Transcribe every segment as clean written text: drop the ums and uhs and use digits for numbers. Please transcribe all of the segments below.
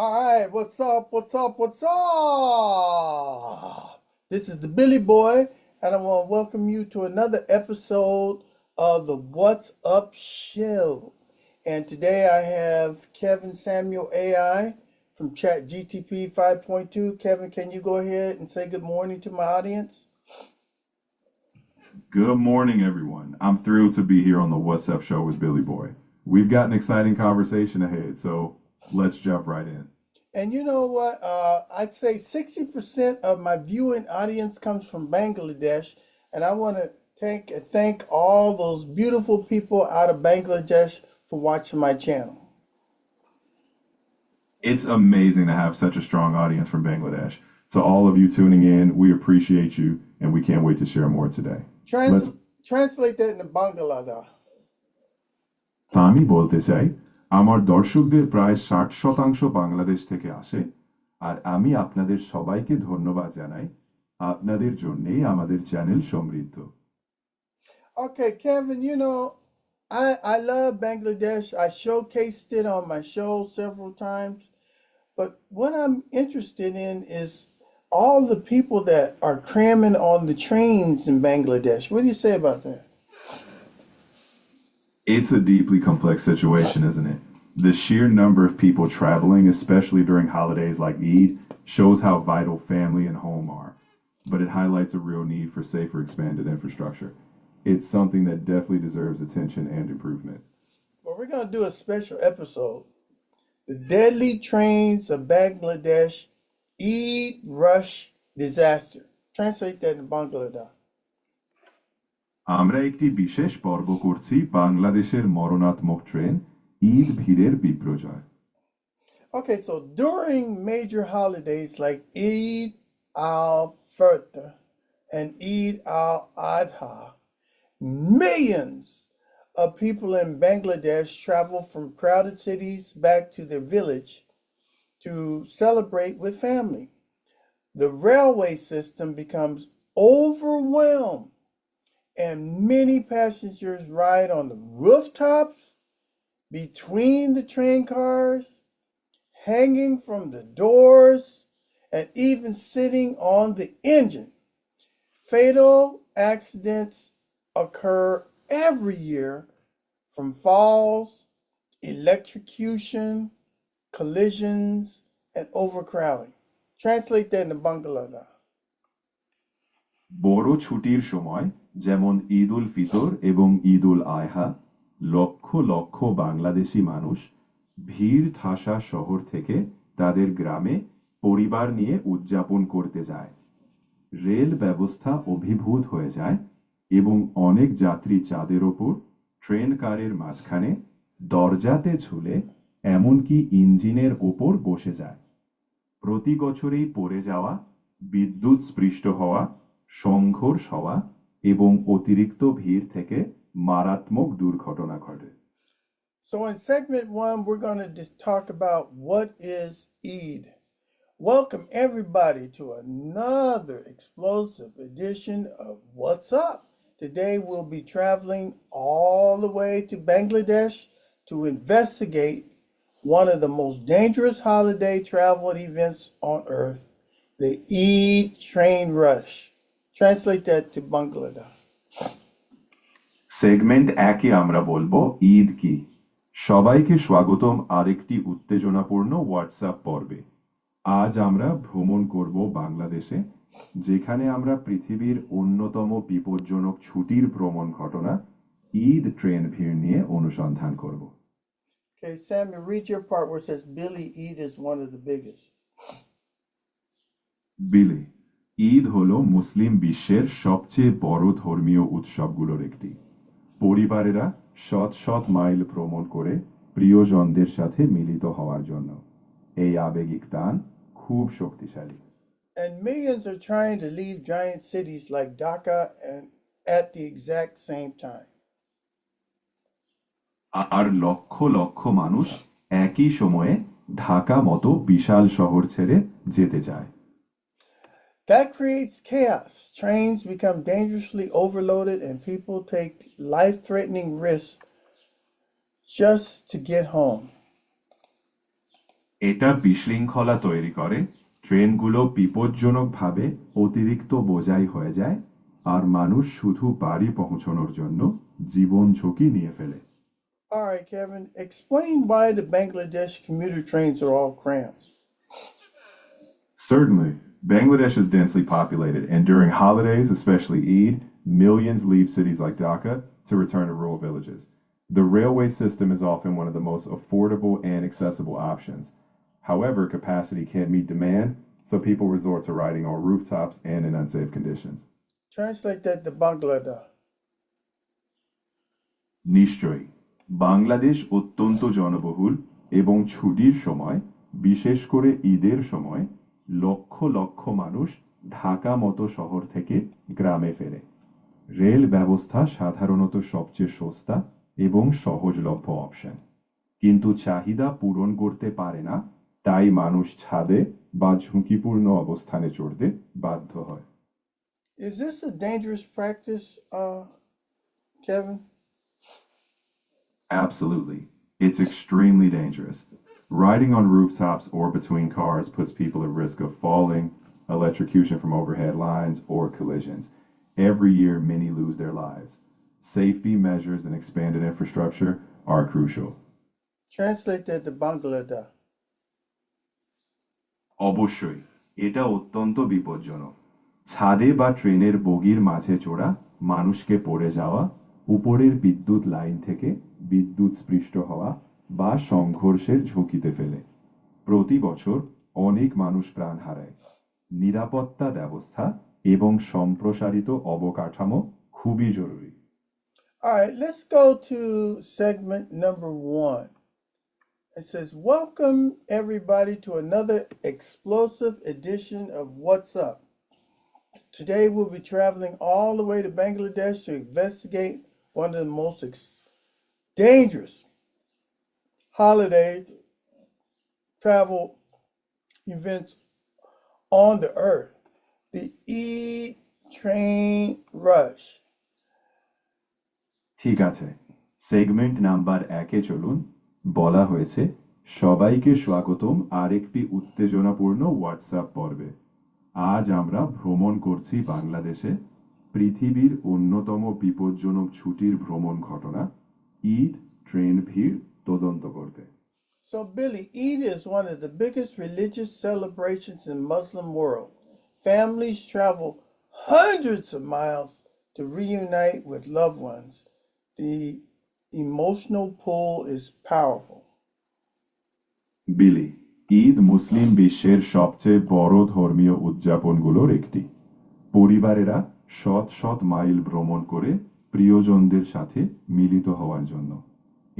All right, what's up? What's up? What's up? This is the Billy Boy, and I want to welcome you to another episode of the What's Up Show. And today I have Kevin Samuel AI from ChatGTP 5.2. Kevin, can you go ahead and say good morning to my audience? Good morning, everyone. I'm thrilled to be here on the What's Up Show with Billy Boy. We've got an exciting conversation ahead, so let's jump right in. And you know what? I'd say 60% of my viewing audience comes from Bangladesh, and I want to thank all those beautiful people out of Bangladesh for watching my channel. It's amazing to have such a strong audience from Bangladesh. To all of you tuning in, we appreciate you, and we can't wait to share more today. Let's Translate that into Bangladesh. তা আমি বলতে চাই, আমার দর্শকদের প্রায় 60% বাংলাদেশ থেকে আসে, আর আমি আপনাদের সবাইকে ধন্যবাদ জানাই। আপনাদের জন্যেই আমাদের চ্যানেল সমৃদ্ধ। Okay, Kevin, I love Bangladesh. I showcased it on my show several times. But what I'm interested in is all the people that are cramming on the trains in Bangladesh. What do you say about that? It's a deeply complex situation, isn't it? The sheer number of people traveling, especially during holidays like Eid, shows how vital family and home are. But it highlights a real need for safer, expanded infrastructure. It's something that definitely deserves attention and improvement. Well, we're going to do a special episode. The Deadly Trains of Bangladesh Eid Rush Disaster. Translate that in Bangladesh. আমরা একটি বিশেষ পর্ব করছি বাংলাদেশের মরণাত্মক train Eid ভিড়ের বিপর্যয়। Okay, so during major holidays like Eid al-Fitr and Eid al-Adha, millions of people in Bangladesh travel from crowded cities back to their village to celebrate with family. The railway system becomes overwhelmed, and many passengers ride on the rooftops, between the train cars, hanging from the doors, and even sitting on the engine. Fatal accidents occur every year from falls, electrocution, collisions, and overcrowding. Translate that into Bangladesh. বড় ছুটির সময় যেমন ঈদ উল ফিতর এবং ঈদ উল আযহা লক্ষ লক্ষ বাংলাদেশি মানুষ ভিড় ঠাসা শহর থেকে তাদের গ্রামে পরিবার নিয়ে উদযাপন করতে যায়। রেল ব্যবস্থা অভিভূত হয়ে যায় এবং অনেক যাত্রী চাঁদের ওপর ট্রেন কারের মাঝখানে দরজাতে ঝুলে এমনকি ইঞ্জিনের ওপর বসে যায়। প্রতি বছরেই পড়ে যাওয়া, বিদ্যুৎ স্পৃষ্ট হওয়া, সংঘর্ষ হওয়া এবং অতিরিক্ত ভিড় থেকে মারাত্মক দুর্ঘটনা ঘটে। So in segment one, we're going to just talk about what is Eid. Welcome everybody to another explosive edition of What's Up. Today we'll be traveling all the way to Bangladesh to investigate one of the most dangerous holiday travel events on earth, the Eid train rush. Translate that to Bangladesh. Segment একে আমরা বলবো ঈদ কি। সবাইকে স্বাগতম আরেকটি উত্তেজনাপূর্ণ WhatsApp পর্বে। আজ আমরা ভ্রমণ করব বাংলাদেশে, যেখানে আমরা পৃথিবীর অন্যতম বিপজ্জনক ছুটির ভ্রমণ ঘটনা ঈদ ট্রেন ভিড় নিয়ে অনুসন্ধান করব। Okay, Samuel, read your part where it says Billy Eid is one of the biggest. বিলি, ঈদ হলো মুসলিম বিশ্বের সবচেয়ে বড় ধর্মীয় উৎসবগুলোর একটি। পরিবারেরা শত শত মাইল ভ্রমণ করে প্রিয়জনদের সাথে মিলিত হওয়ার জন্য। এই আবেগিক টান খুব শক্তিশালী। And millions are trying to leave giant cities like Dhaka and at the exact same time. আর লক্ষ লক্ষ মানুষ একই সময়ে ঢাকা মতো বিশাল শহর ছেড়ে যেতে চায়। That creates chaos. Trains become dangerously overloaded and people take life-threatening risks just to get home. এটা বিশৃঙ্খলা তৈরি করে, ট্রেনগুলো বিপজ্জনকভাবে অতিরিক্ত বোঝাই হয়ে যায়, আর মানুষ শুধু বাড়ি পৌঁছানোর জন্য জীবন ঝুঁকি নিয়ে ফেলে। All right, Kevin, explain why the Bangladesh commuter trains are all crammed. Certainly, Bangladesh is densely populated, and during holidays, especially Eid, millions leave cities like Dhaka to return to rural villages. The railway system is often one of the most affordable and accessible options. However, capacity can't meet demand, so people resort to riding on rooftops and in unsafe conditions. Translate that to Bangladesh. নিশ্চয়ই, বাংলাদেশ অত্যন্ত জনবহুল এবং ছুটির সময়, বিশেষ করে ঈদের সময়, লক্ষ লক্ষ মানুষ ঢাকা মতো শহর থেকে গ্রামে ফেরে। রেল ব্যবস্থা সাধারণত সবচেয়ে সস্তা এবং সহজলভ্য অপশন, কিন্তু চাহিদা পূরণ করতে পারে না, তাই মানুষ ছাদে বা ঝুঁকিপূর্ণ অবস্থানে চড়তে বাধ্য হয়। Is this a dangerous practice, Kevin? Absolutely. It's extremely dangerous. Riding on rooftops or between cars puts people at risk of falling, electrocution from overhead lines, or collisions. Every year, many lose their lives. Safety measures and expanded infrastructure are crucial. Translate that to Bangladesh. অবশ্যই, এটা অত্যন্ত বিপজ্জনক। ছাদে বা ট্রেনের বগির মাঝে চড়া মানুষকে পড়ে যাওয়া, উপরের বিদ্যুৎ লাইন থেকে বিদ্যুৎ স্পৃষ্ট হওয়া বা সংঘর্ষের ঝুঁকিতে ফেলে। প্রতি বছর অনেক মানুষ প্রাণ হারায়। নিরাপত্তা ব্যবস্থা এবং সম্প্রসারিত অবকাঠামো খুবই জরুরি। All right, let's go to segment number 1. It says, welcome everybody to another explosive edition of What's Up. Today we'll be traveling all the way to Bangladesh to investigate one of the most dangerous holiday travel events on the earth, the Eid train rush. ঠিক আছে, segment number 1-এ চলুন। বলা হয়েছে, সবাইকে স্বাগতম আরেকটি উত্তেজনাপূর্ণ WhatsApp পর্বে। আজ আমরা ভ্রমণ করছি বাংলাদেশে, পৃথিবীর অন্যতম বিপজ্জনক ছুটির ভ্রমণ ঘটনা ঈদ ট্রেন ভিড় তদন্ত করতে। So, Billy, Eid is one of the biggest religious celebrations in the Muslim world. Families travel hundreds of miles to reunite with loved ones. The emotional pull is powerful. বিলি, ঈদ মুসলিম বিশ্বের সবচেয়ে বড় ধর্মীয় উদযাপনগুলোর একটি। পরিবারেরা শত শত মাইল ভ্রমণ করে প্রিয়জনদের সাথে মিলিত হওয়ার জন্য।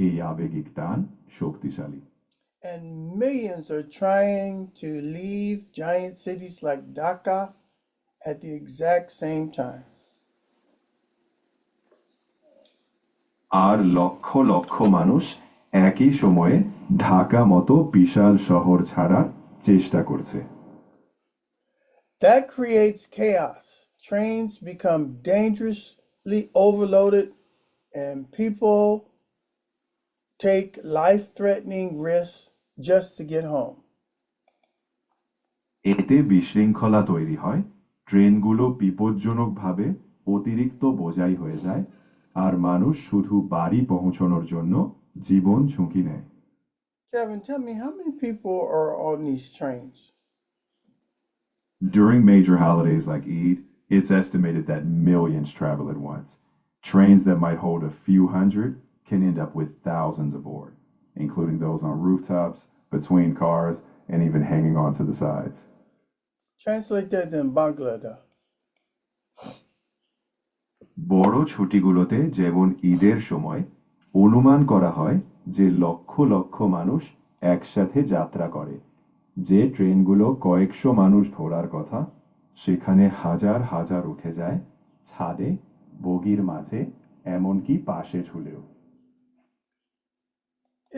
এই আবেগিক টান শক্তিশালী। And millions are trying to leave giant cities like Dhaka at the exact same time. আর লক্ষ লক্ষ মানুষ একই সময়ে ঢাকা মতো বিশাল শহর ছাড়ার চেষ্টা করছে। That creates chaos. Trains become dangerously overloaded, and people take life-threatening risks just to get home. এতে বিশৃঙ্খলা তৈরি হয়, ট্রেনগুলো বিপজ্জনকভাবে অতিরিক্ত বোঝাই হয়ে যায়, আর মানুষ শুধু বাড়ি পৌঁছানোর জন্য জীবন ঝুঁকি নেয়। Kevin, tell me, how many people are on these trains? During major holidays like Eid, it's estimated that millions travel at once. Trains that might hold a few hundred can end up with thousands aboard, including those on rooftops, between cars, and even hanging onto the sides. Translate that in Bangladesh. বড় ছুটিগুলোতে যেমন ঈদের সময় অনুমান করা হয় যে লক্ষ লক্ষ মানুষ একসাথে যাত্রা করে। যে ট্রেনগুলো কয়েকশো মানুষ ধরার কথা, সেখানে হাজার হাজার উঠে যায় ছাদে, বগির মাঝে, এমনকি পাশে ঝুলেও।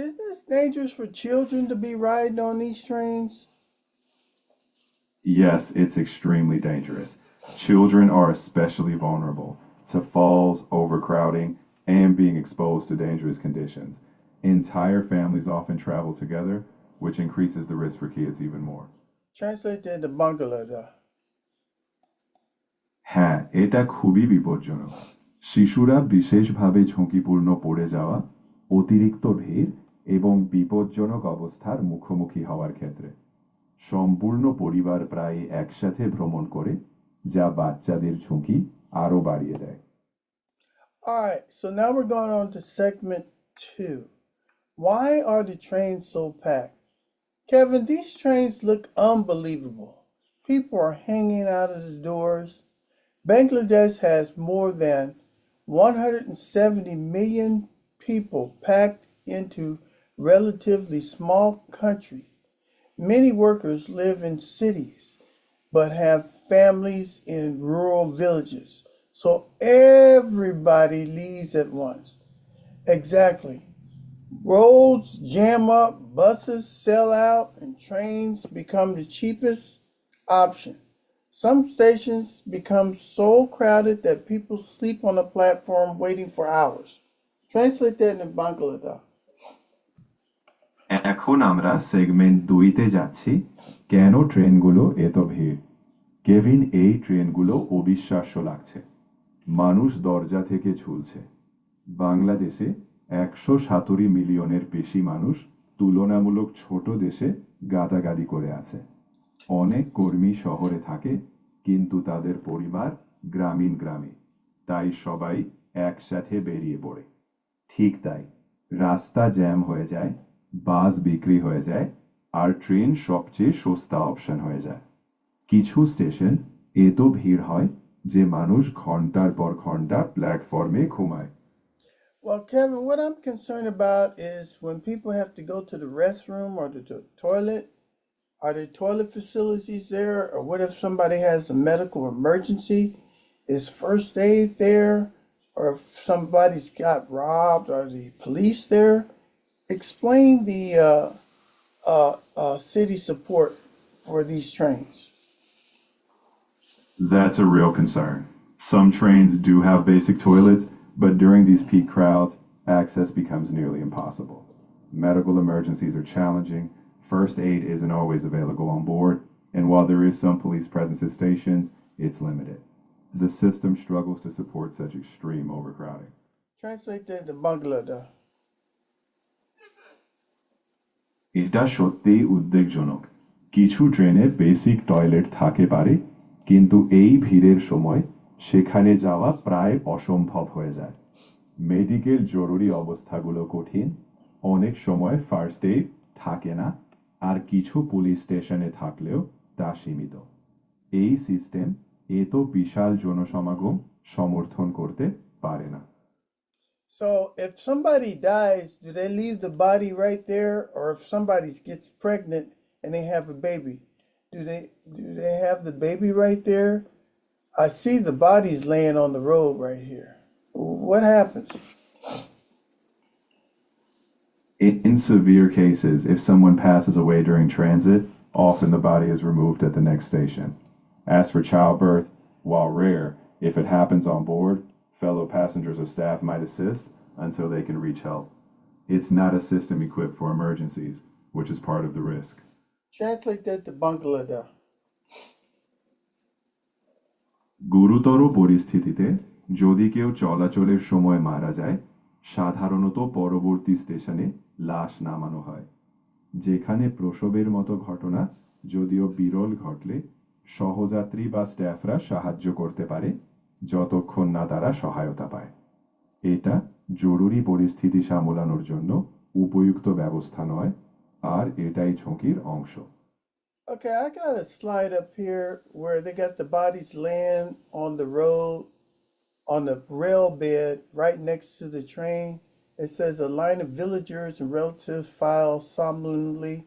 Is this dangerous for children to be riding on these trains? Yes, it's extremely dangerous. Children are especially vulnerable to falls, overcrowding, and being exposed to dangerous conditions. Entire families often travel together, which increases the risk for kids even more. Translate that into Bangladesh. হ্যাঁ, এটা খুবই বিপজ্জনক। শিশুরা বিশেষভাবে ঝুঁকিপূর্ণ পড়ে যাওয়া, অতিরিক্ত ভিড় এবং বিপজ্জনক অবস্থার মুখোমুখি হওয়ার ক্ষেত্রে। সম্পূর্ণ পরিবার প্রায় একসাথে ভ্রমণ করে, যা বাচ্চাদের ঝুঁকি আরো বাড়িয়ে দেয়। All right, so now we're going on to segment 2. Why are the trains so packed? Kevin, these trains look unbelievable. People are hanging out of the doors. Bangladesh has more than 170 million people packed into relatively small country. Many workers live in cities but have families in rural villages. So everybody leaves at once. Exactly. Roads jam up, buses sell out, and trains become the cheapest option. Some stations become so crowded that people sleep on the platform waiting for hours. Translate that in Bangladesh. এখন আমরা segment 2-তে যাচ্ছি, কেন ট্রেনগুলো এত ভিড়। Kevin, এই ট্রেনগুলো অবিশ্বাস্য লাগছে। মানুষ দরজা থেকে ঝুলছে। বাংলাদেশে 117 মিলিয়নের বেশি মানুষ তুলনামূলক ছোট দেশে গাদাগাদি করে আছে। অনেক কর্মী শহরে থাকে, কিন্তু তাদের পরিবার গ্রামে। তাই সবাই একসাথে বেরিয়ে পড়ে। ঠিক তাই, রাস্তা জ্যাম হয়ে যায়, বাস বিক্রি হয়ে যায়, আর ট্রেন সবচেয়ে সস্তা অপশন হয়ে যায়। কিছু স্টেশন এত ভিড় হয় যে মানুষ ঘন্টার পর ঘন্টা প্ল্যাটফর্মে ঘুমায়। Well, Kevin, what I'm concerned about is when people have to go to the restroom or to the toilet, are there toilet facilities there? Or what if somebody has a medical emergency? Is first aid there? Or if somebody's got robbed, are the police there? Explain the city support for these trains. That's a real concern. Some trains do have basic toilets, but during these peak crowds, access becomes nearly impossible. Medical emergencies are challenging, first aid isn't always available on board, and while there is some police presence at stations, it's limited. The system struggles to support such extreme overcrowding. Translate that to Bangladesh. এটা সত্যিই উদ্বেগজনক। কিছু ট্রেনে basic toilet থাকে পারে, কিন্তু এই ভিড়ের সময় সেখানে যাওয়া প্রায় অসম্ভব হয়ে যায়। মেডিকেল জরুরি অবস্থাগুলো কঠিন, অনেক সময় ফার্স্ট এইড থাকে না, আর কিছু পুলিশ স্টেশনে থাকলেও তা সীমিত। এই সিস্টেম এত বিশাল জনসমাগম সমর্থন করতে পারে না। So if somebody dies, do they leave the body right there? Or if somebody gets pregnant and they have a baby, do they have the baby right there? I see the bodies laying on the road right here. What happens? In severe cases, if someone passes away during transit, often the body is removed at the next station. As for childbirth, while rare, if it happens on board, fellow passengers or staff might assist until they can reach help. It's not a system equipped for emergencies, which is part of the risk. Translate that to Bangladesh. গুরুতর পরিস্থিতিতে যদি কেউ চলাচলের সময় মারা যায়, সাধারণত পরবর্তী স্টেশনে লাশ নামানো হয়। যেখানে প্রসবের মতো ঘটনা যদিও বিরল ঘটলে সহযাত্রী বা স্টাফরা সাহায্য করতে পারে, যতক্ষণ না তারা সহায়তা পায়। এটা জরুরি পরিস্থিতি সামলানোর জন্য উপযুক্ত ব্যবস্থা নয়, আর এটাই ঝুঁকির অংশ। Okay, I got a slide up here where they got the bodies laying on the road, on the rail bed right next to the train. It says a line of villagers and relatives file solemnly,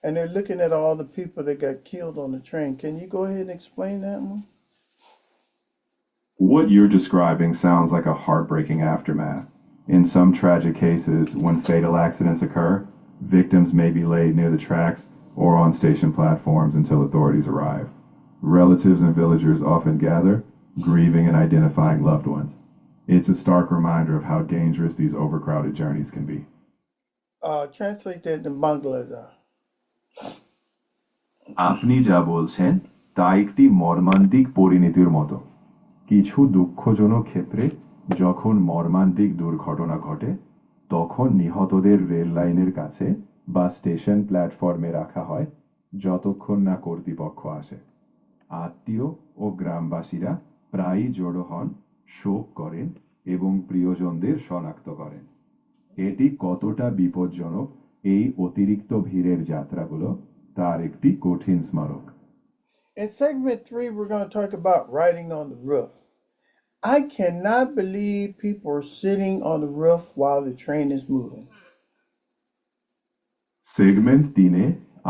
and they're looking at all the people that got killed on the train. Can you go ahead and explain that one? What you're describing sounds like a heartbreaking aftermath. In some tragic cases, when fatal accidents occur, victims may be laid near the tracks or on station platforms until authorities arrive. Relatives and villagers often gather, grieving and identifying loved ones. It's a stark reminder of how dangerous these overcrowded journeys can be. Translate that to Bangladesh. আপনি যা বলছেন তা একটি মর্মান্তিক পরিণতির মতো। কিছু দুঃখজনক ক্ষেত্রে যখন মর্মান্তিক দুর্ঘটনা ঘটে তখন নিহতদের রেল লাইনের কাছে বা স্টেশন প্ল্যাটফর্মে রাখা হয় যতক্ষণ না কর্তৃপক্ষ আসে। আত্মীয় ও গ্রামবাসীরা প্রায়ই জড়ো হন, শোক করেন এবং প্রিয়জনদের শনাক্ত করেন। এটি কতটা বিপজ্জনক এই অতিরিক্ত ভিড়ের যাত্রাগুলো তার একটি কঠিন স্মারক। In segment 3, we're going to talk about riding on the roof. I cannot believe people are sitting on the roof while the train is moving. Segment 3-এ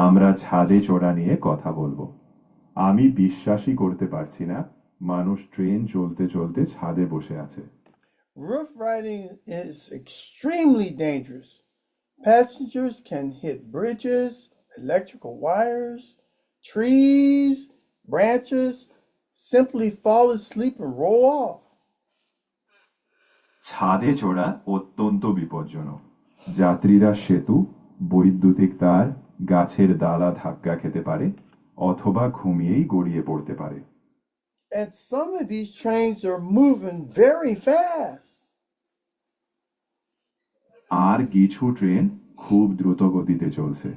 আমরা ছাদে চড়া নিয়ে কথা বলবো। আমি বিশ্বাসই করতে পারছি না মানুষ ট্রেন চলতে চলতে ছাদে বসে আছে। Roof riding is extremely dangerous. Passengers can hit bridges, electrical wires, trees, branches, simply fall asleep and roll off. ছাদে চড়া অত্যন্ত বিপজ্জনক। যাত্রীরা সেতু, বৈদ্যুতিক তার, গাছের ডালা ধাক্কা খেতে পারে অথবা ঘুমিয়েই গড়িয়ে পড়তে পারে। And some of these trains are moving very fast. আর কিছু ট্রেন খুব দ্রুত গতিতে চলছে।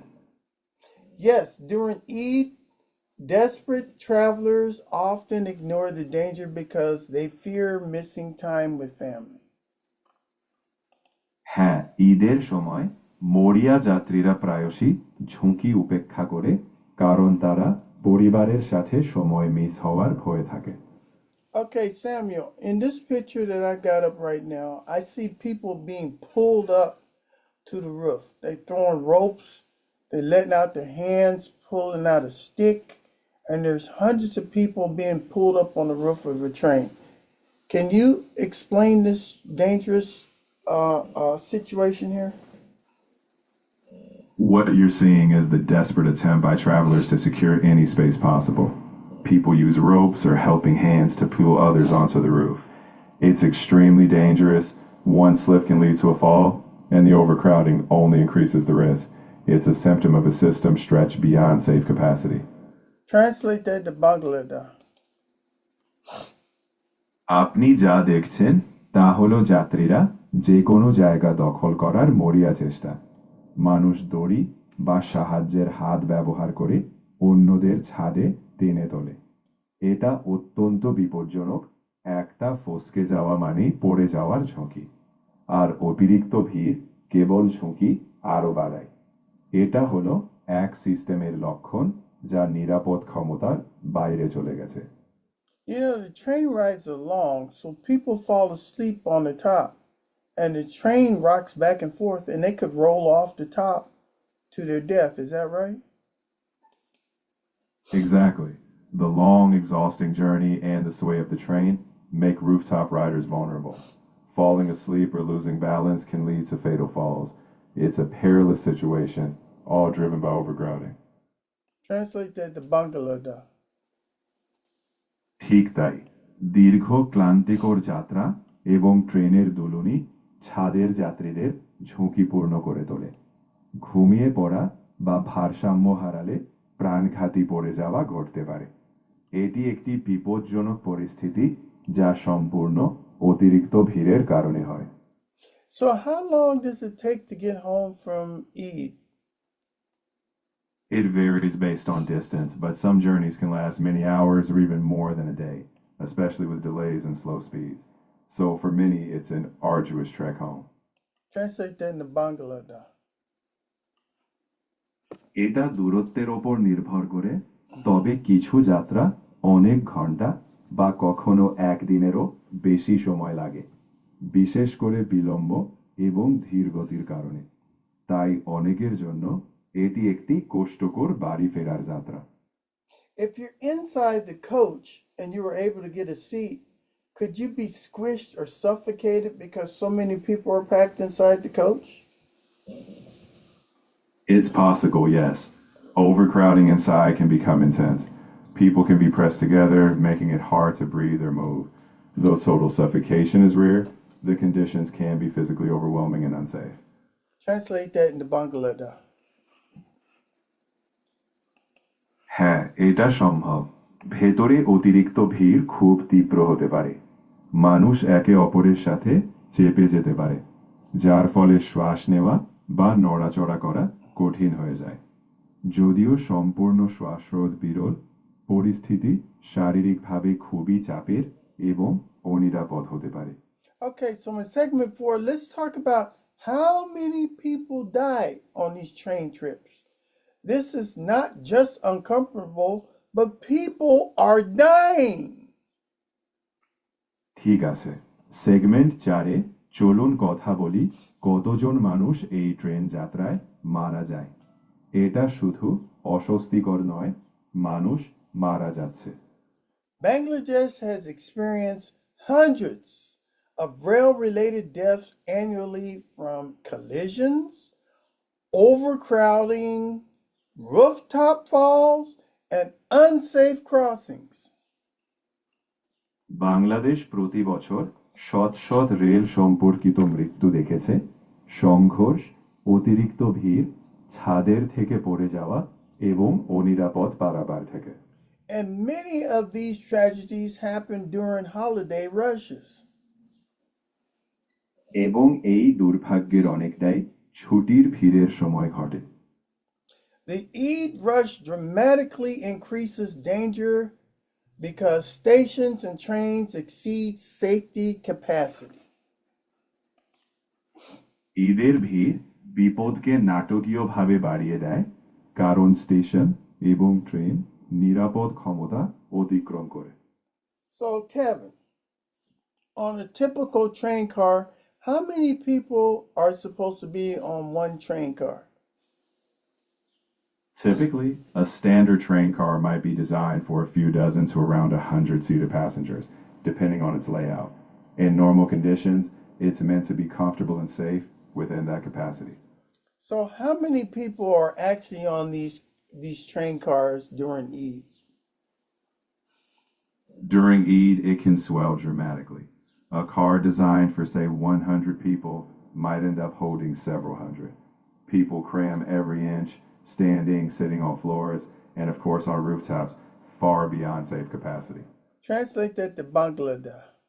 Yes, during Eid, desperate travelers often ignore the danger because they fear missing time with family. হ্যাঁ, ঈদের সময় মরিয়া যাত্রীরা প্রায়শই ঝুঁকি উপেক্ষা করে, কারণ তারা পরিবারের সাথে সময় মিস হওয়ার ভয়ে থাকে। Okay, Samuel, in this picture that I got up right now, I see people being pulled up to the roof. They throwing ropes, they letting out their hands, pulling out a stick, and there's hundreds of people being pulled up on the roof of a train. Can you explain this dangerous situation here? What you're seeing is the desperate attempt by travelers to secure any space possible. People use ropes or helping hands to pull others onto the roof. It's extremely dangerous. One slip can lead to a fall, and the overcrowding only increases the risk. It's a symptom of a system stretched beyond safe capacity. Translate that to Bangladesh. আপনি যা দেখছেন তা হলো যাত্রীরা যে কোনো জায়গা দখল করার মরিয়া চেষ্টা। মানুষ দড়ি বা সাহায্যের হাত ব্যবহার করে অন্যদের ছাদে টেনে তোলে। এটা অত্যন্ত বিপজ্জনক। একটা ফসকে যাওয়া মানেই পড়ে যাওয়ার ঝুঁকি, আর অতিরিক্ত ভিড় কেবল ঝুঁকি আরো বাড়ায়। এটা হলো এক সিস্টেমের লক্ষণ যা নিরাপদ ক্ষমতার বাইরে চলে গেছে। You know, the train rides are long, so people fall asleep on the top, and the train rocks back and forth, and they could roll off the top to their death. Is that right? Exactly. The long, exhausting journey and the sway of the train make rooftop riders vulnerable. Falling asleep or losing balance can lead to fatal falls. It's a perilous situation, all driven by overcrowding. Translate that to Bangladesh. ঠিক তাই, দীর্ঘ ক্লান্তিকর যাত্রা এবং ট্রেনের দুলুনি ছাদের যাত্রীদের ঝুঁকিপূর্ণ করে তোলে। ঘুমিয়ে পড়া বা ভারসাম্য হারালে প্রাণঘাতী পড়ে যাওয়া ঘটতে পারে। এটি একটি বিপজ্জনক পরিস্থিতি যা সম্পূর্ণ অতিরিক্ত ভিড়ের কারণে হয়। So, how long does it take to get home from Eid? It varies based on distance, but some journeys can last many hours or even more than a day, especially with delays and slow speeds. So for many, it's an arduous trek home. Translate that into Bangladesh. এটা দূরত্বের ওপর নির্ভর করে, তবে কিছু যাত্রা অনেক ঘন্টা বা কখনো একদিনেরও বেশি সময় লাগে, বিশেষ করে বিলম্ব এবং ধীর গতির কারণে। তাই অনেকের জন্য এটি একটি কষ্টকর বাড়ি ফেরার যাত্রা। If you're inside the coach and you were able to get a seat, could you be squished or suffocated because so many people are packed inside the coach? It's possible, yes. Overcrowding inside can become intense. People can be pressed together, making it hard to breathe or move. Though total suffocation is rare, the conditions can be physically overwhelming and unsafe. Translate that into Bangladesh. হ্যাঁ, এটা সম্ভব। ভেতরে অতিরিক্ত ভিড় খুব তীব্র হতে পারে। মানুষ একে অপরের সাথে চেপে যেতে পারে, যার ফলে শ্বাস নেওয়া বা নড়াচড়া করা কঠিন হয়ে যায়। যদিও সম্পূর্ণ শ্বাসরোধ বিরল, পরিস্থিতি শারীরিকভাবে খুবই চাপের এবং অনিরাপদ হতে পারে। Okay, so in segment 4, let's talk about how many people die on these train trips. This is not just uncomfortable, but people are dying. ঠিক আছে, সেগমেন্ট 4-এ চলুন কথা বলি কতজন মানুষ এই ট্রেন যাত্রায় মারা যায়। এটা শুধু অস্বস্তিকর নয়, মানুষ মারা যাচ্ছে। Bangladesh has experienced hundreds of rail-related deaths annually from collisions, overcrowding, rooftop falls, and unsafe crossings. Bangladesh প্রতি বছর শত শত রেল সম্পর্কিত মৃত্যু দেখেছে। সংঘর্ষ, অতিরিক্ত ভিড়, ছাদের থেকে পড়ে যাওয়া এবং অনিরাপদ পারাপার থেকে। And many of these tragedies happen during holiday rushes. এবং এই দুর্ভাগ্যের অনেকটাই ছুটির ভিড়ের সময় ঘটে। The Eid rush dramatically increases danger because stations and trains exceed safety capacity. ঈদের ভিড় বিপদকে নাটকীয়ভাবে বাড়িয়ে দেয়, কারণ স্টেশন এবং ট্রেন নিরাপদ ক্ষমতা অতিক্রম করে। So, Kevin, on a typical train car, how many people are supposed to be on one train car? Typically, a standard train car might be designed for a few dozen to around 100 seated passengers, depending on its layout. In normal conditions, it's meant to be comfortable and safe within that capacity. So, how many people are actually on these train cars during Eid? During Eid, it can swell dramatically. A car designed for, say, 100 people might end up holding several hundred. People cram every inch, standing, sitting on floors, and of course on rooftops, far beyond safe capacity. Translate that to Bangladesh.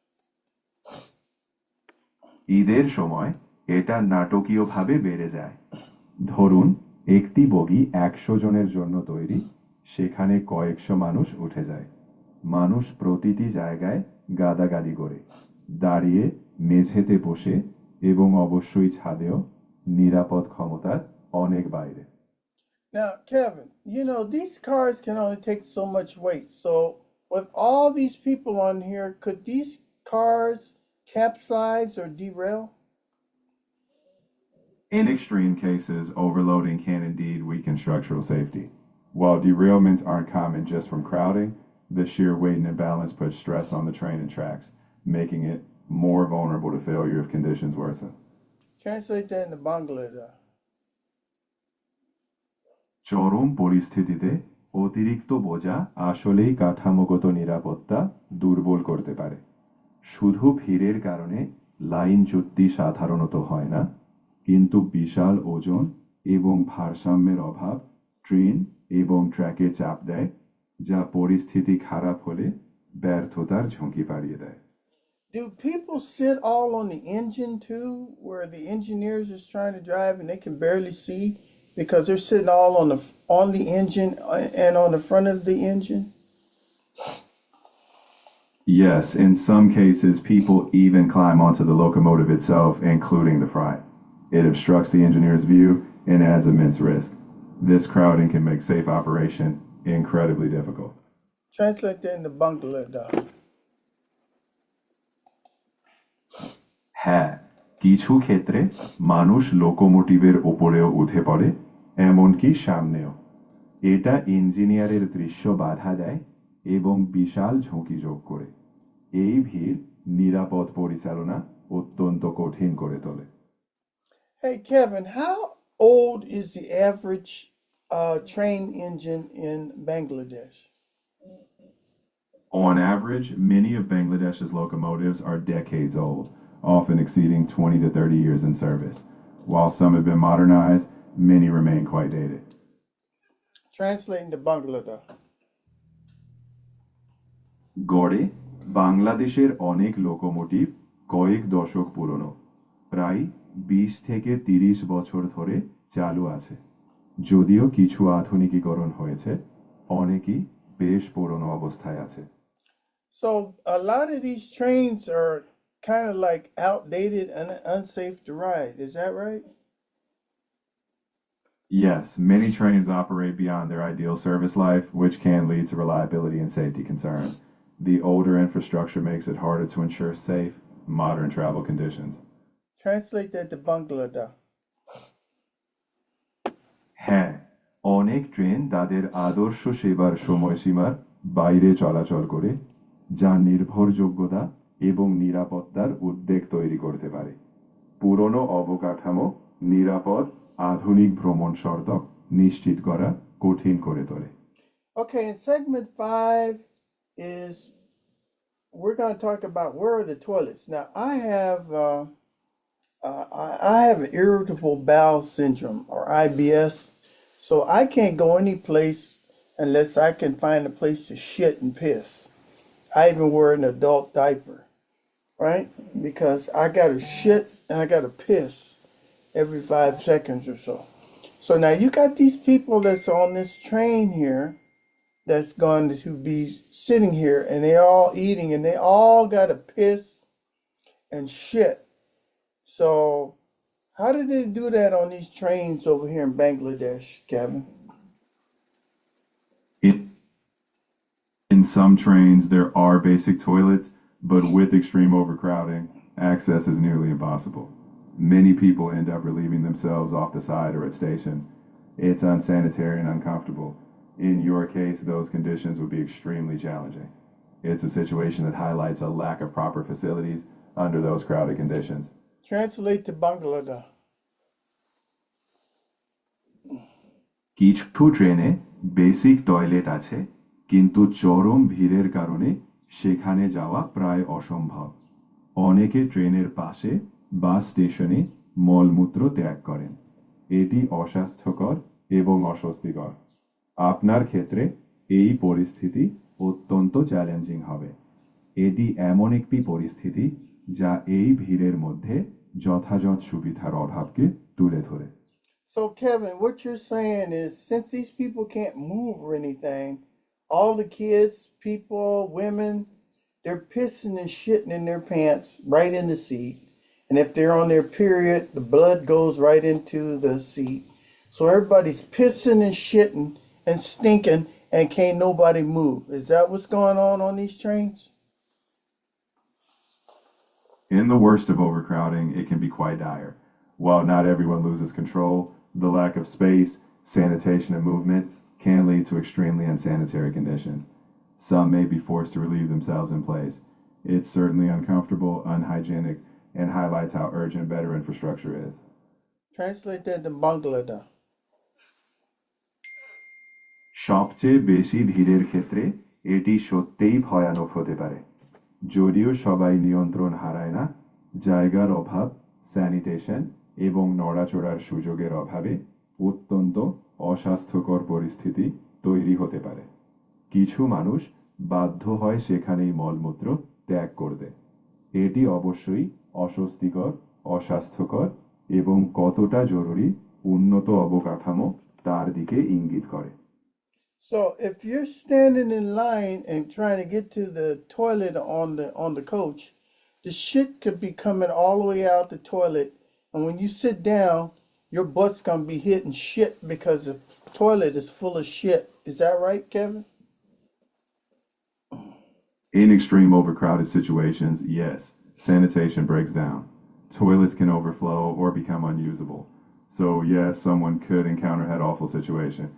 ঈদের সময় এটা নাটকীয়ভাবে বেড়ে যায়। ধরুন একটি বগি 100 জনের জন্য তৈরি, সেখানে কয়েকশো মানুষ উঠে যায়। মানুষ প্রতিটি জায়গায় গাদাগাদি করে, দাঁড়িয়ে, মেঝেতে বসে এবং অবশ্যই ছাদেও, নিরাপদ ক্ষমতার অনেক বাইরে। Now, Kevin, these cars can only take so much weight. So, with all these people on here, could these cars capsize or derail? In extreme cases, overloading can indeed weaken structural safety. While derailments aren't common just from crowding, the sheer weight and imbalance puts stress on the train and tracks, making it more vulnerable to failure if conditions worsen. Translate that into Bangladesh. চরম পরিস্থিতিতে অতিরিক্ত বোঝা আসলেই কাঠামোগত নিরাপত্তা দুর্বল করতে পারে। শুধু ভিড়ের কারণে লাইন চুক্তি সাধারণত হয় না, কিন্তু বিশাল ওজন এবং ভারসাম্যের অভাব ট্রেন এবং ট্র্যাকে চাপ দেয়, যা পরিস্থিতি খারাপ হলে ব্যর্থতার ঝুঁকি বাড়িয়ে দেয়। Do people sit all on the engine too, where the engineers is trying to drive and they can barely see because they're sitting all on the engine and on the front of the engine? Yes, in some cases, people even climb onto the locomotive itself, including the front. It obstructs the engineer's view and adds immense risk. This crowding can make safe operation incredibly difficult. Translate that into Bangladesh. হ্যাঁ, কিছু ক্ষেত্রে মানুষ লোকোমোটিভের উপরেও উঠে পড়ে, এমনকি সামনেও। এটা ইঞ্জিনিয়ারের দৃশ্য বাধা দেয় এবং বিশাল ঝুঁকি যোগ করে। এই ভিড় নিরাপদ পরিচালনা অত্যন্ত কঠিন করে তোলে। Hey, Kevin, how old is the average train engine in Bangladesh? On average, many of Bangladesh's locomotives are decades old, often exceeding 20 to 30 years in service. While some have been modernized, many remain quite dated. Translating to Bangladesh. গড়ে বাংলাদেশের অনেক locomotive কয়েক দশক পুরনো, প্রায় 20 থেকে 30 বছর ধরে চালু আছে। যদিও কিছু আধুনিকীকরণ হয়েছে, অনেকই বেশ পুরনো অবস্থায় আছে। So a lot of these trains are kind of like outdated and unsafe to ride. Is that right? Yes, many trains operate beyond their ideal service life, which can lead to reliability and safety concerns. The older infrastructure makes it harder to ensure safe, modern travel conditions. Translate that to Bangladesh. হ্যাঁ, অনেক train তাদের আদর্শ সেবার সময়সীমার বাইরে চলাচল করে, যা নির্ভরযোগ্যতা এবং নিরাপত্তার উদ্বেগ তৈরি করতে পারে। পুরনো অবকাঠামো নিরাপদ আধুনিক ভ্রমণ সড়ক নিশ্চিত করা কঠিন করে তোলে। Okay, in segment 5 is we're going to talk about where are the toilets. Now, I have an irritable bowel syndrome or IBS, so I can't go any place unless I can find a place to shit and piss. I even wear an adult diaper, right? Because I got to shit and I got to piss every 5 seconds or so. So now you got these people that's on this train here that's going to be sitting here and they're all eating and they all got to piss and shit. So how did they do that on these trains over here in Bangladesh, Kevin? In some trains, there are basic toilets, but with extreme overcrowding, access is nearly impossible. Many people end up relieving themselves off the side or at stations. It's unsanitary and uncomfortable. In your case, those conditions would be extremely challenging. It's a situation that highlights a lack of proper facilities under those crowded conditions. Translate to Bangladesh. কিছু ট্রেনে basic toilet আছে, কিন্তু চরম ভিড়ের কারণে সেখানে যাওয়া প্রায় অসম্ভব। অনেকে ট্রেনের পাশে বা স্টেশনে মলমূত্র ত্যাগ করেন। এটি অস্বাস্থ্যকর এবং অস্বস্তিকর। আপনার ক্ষেত্রে এই পরিস্থিতি অত্যন্ত চ্যালেঞ্জিং হবে। এটি এমন একটি পরিস্থিতি যা এই ভিড়ের মধ্যে যথাযথ সুবিধার অভাবকে তুলে ধরে। So Kevin, what you're saying is since these people can't move or anything, all the kids, people, women, they're pissing and shitting in their pants right in the seat. And if they're on their period, the blood goes right into the seat. So everybody's pissing and shitting and stinking and can't nobody move. Is that what's going on these trains? In the worst of overcrowding, it can be quite dire. While not everyone loses control, the lack of space, sanitation, and movement can lead to extremely unsanitary conditions. Some may be forced to relieve themselves in place. It's certainly uncomfortable, unhygienic, and highlights how urgent better infrastructure is. Translate that to Bangladesh. সবচেয়ে বেশি ভিড়ের ক্ষেত্রে এটি সত্যিই ভয়ানক হতে পারে। যদিও সবাই নিয়ন্ত্রণ হারায় না, জায়গার অভাব, স্যানিটেশন এবং নড়াচড়ার সুযোগের অভাবে অত্যন্ত অস্বাস্থ্যকর পরিস্থিতি তৈরি হতে পারে। কিছু মানুষ বাধ্য হয় সেখানেই মলমূত্র ত্যাগ করতে। এটি অবশ্যই অস্বস্তিকর, অস্বাস্থ্যকর এবং কতটা জরুরি উন্নত অবকাঠামো তার দিকে ইঙ্গিত করে। So if you're standing in line and trying to get to the toilet on the coach, the shit could be coming all the way out the toilet, and when you sit down, your butt's gonna be hitting shit because the toilet is full of shit. Is that right, Kevin? In extreme overcrowded situations, yes, sanitation breaks down. Toilets can overflow or become unusable. So yes, someone could encounter that awful situation.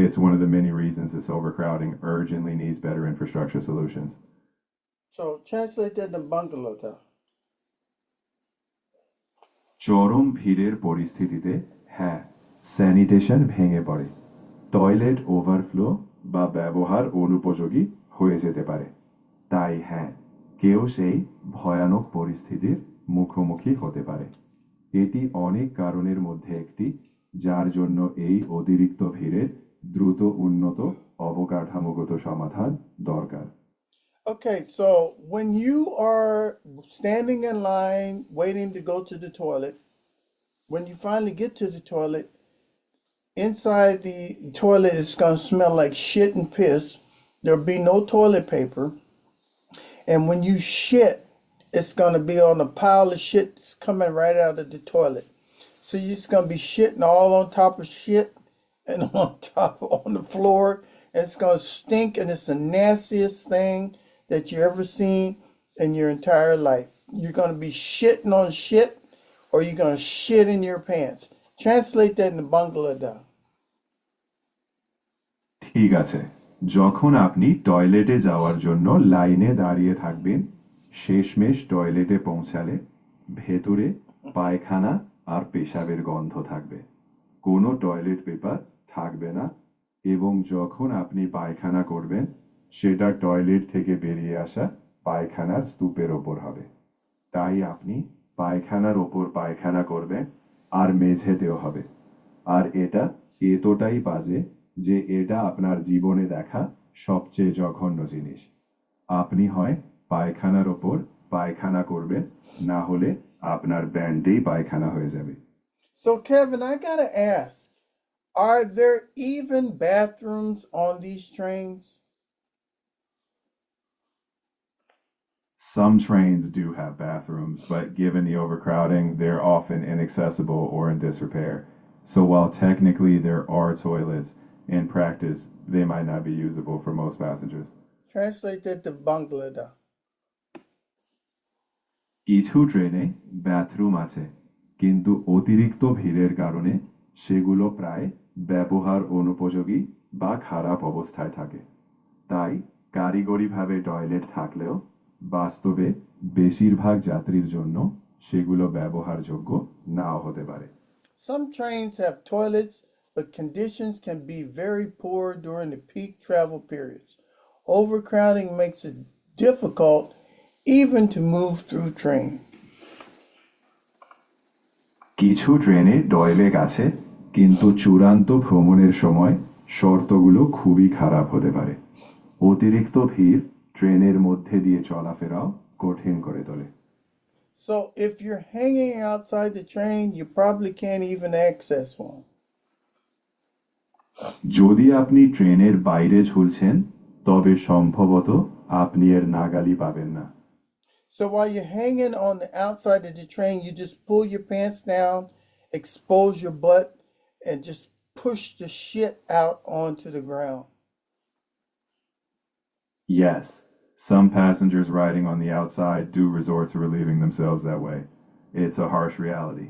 It's one of the many reasons this overcrowding urgently needs better infrastructure solutions. So translate that to Bangladesh. চরম ভিড়ের পরিস্থিতিতে হ্যাঁ, sanitation ভেঙে পড়ে, toilet overflow বা ব্যবহার অনুপযোগী হয়ে যেতে পারে। তাই হ্যাঁ, কেউ সেই ভয়ানক পরিস্থিতির মুখোমুখি হতে পারে। এটি অনেক কারণের মধ্যে একটি, যার জন্য এই অতিরিক্ত ভিড়ের দ্রুত উন্নত অবকাঠামোগত সমাধান দরকার। Okay, so when you are standing in line waiting to go to the toilet, when you finally get to the toilet, inside the toilet it's going to smell like shit and piss. There'll be no toilet paper. And when you shit, it's going to be on a pile of shit that's coming right out of the toilet. So you're just going to be shitting all on top of shit and on the floor. And it's going to stink, and it's the nastiest thing that you ever seen in your entire life. You're going to be shitting on shit, or you're going to shit in your pants. Translate that into Bangladesh. ঠিক আছে, যখন আপনি টয়লেটে যাওয়ার জন্য লাইনে দাঁড়িয়ে থাকবেন, শেষমেশ টয়লেটে পৌঁছালে ভেতরে পায়খানা আর পেশাবের গন্ধ থাকবে, কোনো টয়লেট পেপার থাকবে না, এবং যখন আপনি পায়খানা করবেন সেটা টয়লেট থেকে বেরিয়ে আসা পায়খানার স্তূপের ওপর হবে। তাই আপনি পায়খানার ওপর পায়খানা করবেন আর মেঝেতেও হবে। আর এটা এতটাই বাজে যে এটা আপনার জীবনে দেখা সবচেয়ে জঘন্য জিনিস। আপনি হয় পায়খানার ওপর পায়খানা করবেন, না হলে আপনার ব্যান্ডেই পায়খানা হয়ে যাবে। So, Kevin, I got to ask, are there even bathrooms on these trains? Some trains do have bathrooms, but given the overcrowding, they're often inaccessible or in disrepair. So while technically there are toilets, in practice, they might not be usable for most passengers. Translate that to Bangladesh. কিছু ট্রেনে bathroom আছে, কিন্তু অতিরিক্ত ভিড়ের কারণে সেগুলো প্রায় ব্যবহার অনুপযোগী বা খারাপ অবস্থায় থাকে। তাই কারিগরিভাবে টয়লেট থাকলেও বাস্তবে বেশিরভাগ যাত্রীর জন্য সেগুলো ব্যবহারযোগ্য নাও হতে পারে। Some trains have toilets, but conditions can be very poor during the peak travel periods. Overcrowding makes it difficult even to move through train. কিছু ট্রেনে টয়লেট আছে, কিন্তু চূড়ান্ত ভ্রমণের সময় শর্তগুলো খুবই খারাপ হতে পারে। অতিরিক্ত ভিড় ট্রেনের মধ্যে দিয়ে চলাফেরাও কঠিন করে তোলে। So if you're hanging outside the train, you probably can't even access one. যদি আপনি ট্রেনের বাইরে ঝুলছেন, তবে সম্ভবত আপনি এর নাগালই পাবেন না। So while you're hanging on the outside of the train, you just pull your pants down, expose your butt, and just push the shit out onto the ground. Yes, some passengers riding on the outside do resort to relieving themselves that way. It's a harsh reality.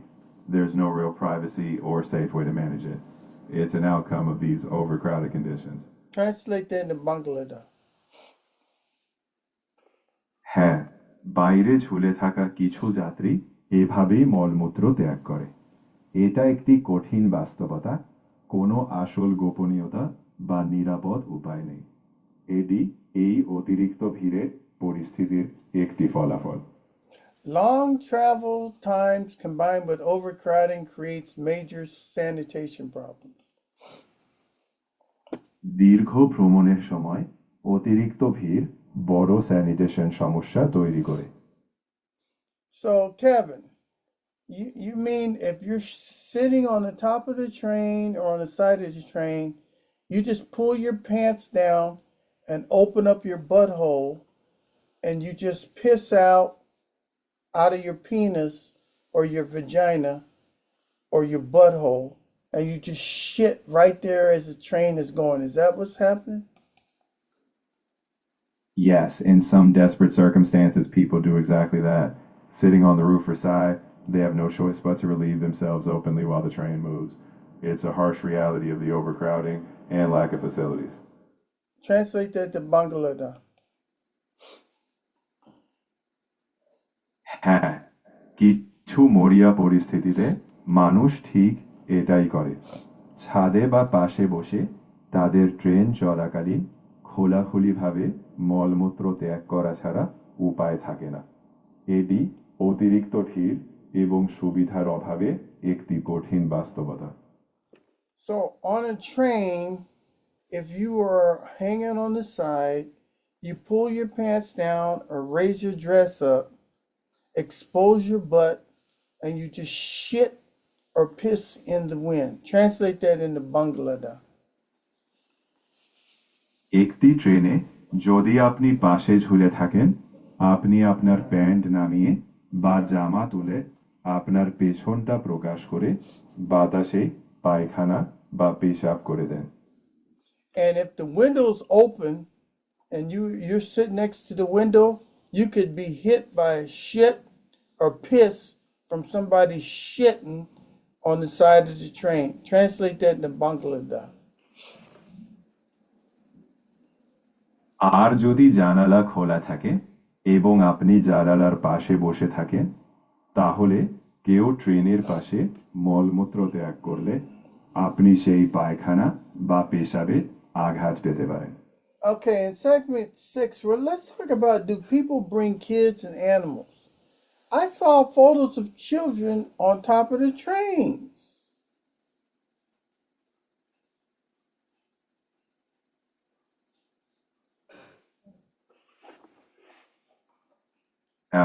There's no real privacy or safe way to manage it. It's an outcome of these overcrowded conditions. Translate that into Bangladesh. হ্যাঁ, বাইরে ঝুলে থাকা কিছু যাত্রী এভাবেই মলমূত্র ত্যাগ করে। এটা একটি কঠিন বাস্তবতা, কোনো আসল গোপনীয়তা বা নিরাপদ উপায় নেই। এটি এই অতিরিক্ত ভিড়ের পরিস্থিতির একটি ফলাফল। Long travel times combined with overcrowding creates major sanitation problems. দীর্ঘ ভ্রমণের সময় অতিরিক্ত ভিড় বড় স্যানিটেশন সমস্যা তৈরি করে। So, Kevin, you mean if you're sitting on the top of the train or on the side of the train, you just pull your pants down and open up your butthole and you just piss out of your penis or your vagina or your butthole, and you just shit right there as the train is going. Is that what's happening? Yes, in some desperate circumstances, people do exactly that. Sitting on the roof or side, they have no choice but to relieve themselves openly while the train moves. It's a harsh reality of the overcrowding and lack of facilities. Translate that to Bangladesh. হ্যাঁ, কিছু মরিয়া পরিস্থিতিতে মানুষ ঠিক এটাই করে। ছাদে বা পাশে বসে তাদের ট্রেন চলাকালীন খোলাখুলিভাবে মলমূত্র ত্যাগ করা ছাড়া উপায় থাকে না। এটি অতিরিক্ত ভিড় এবং সুবিধার অভাবে একটি কঠিন বাস্তবতা। So on a train, if you are hanging on the side, you pull your pants down or raise your dress up, expose your butt, and you just shit or piss in the wind. Translate that into Bangladesh. একটি ট্রেনে যদি আপনি পাশে ঝুলে থাকেন, আপনি আপনার pant নামিয়ে বা জামা তুলে আপনার পেছনটা প্রকাশ করে বাতাসে পায়খানা বা পেশাব করে দেন। And if the window's open and you're sitting next to the window, you could be hit by shit or piss from somebody shitting on the side of the train. Translate that into Bangladesh. আর যদি জানালা খোলা থাকে এবং আপনি জানালার পাশে বসে থাকেন, তাহলে কেউ ট্রেনের পাশে মলমূত্র ত্যাগ করলে আপনি সেই পায়খানা বা পেশাবে আঘাত পেতে পারেন। Okay, in segment 6, well, let's talk about, do people bring kids and animals? I saw photos of children on top of the trains.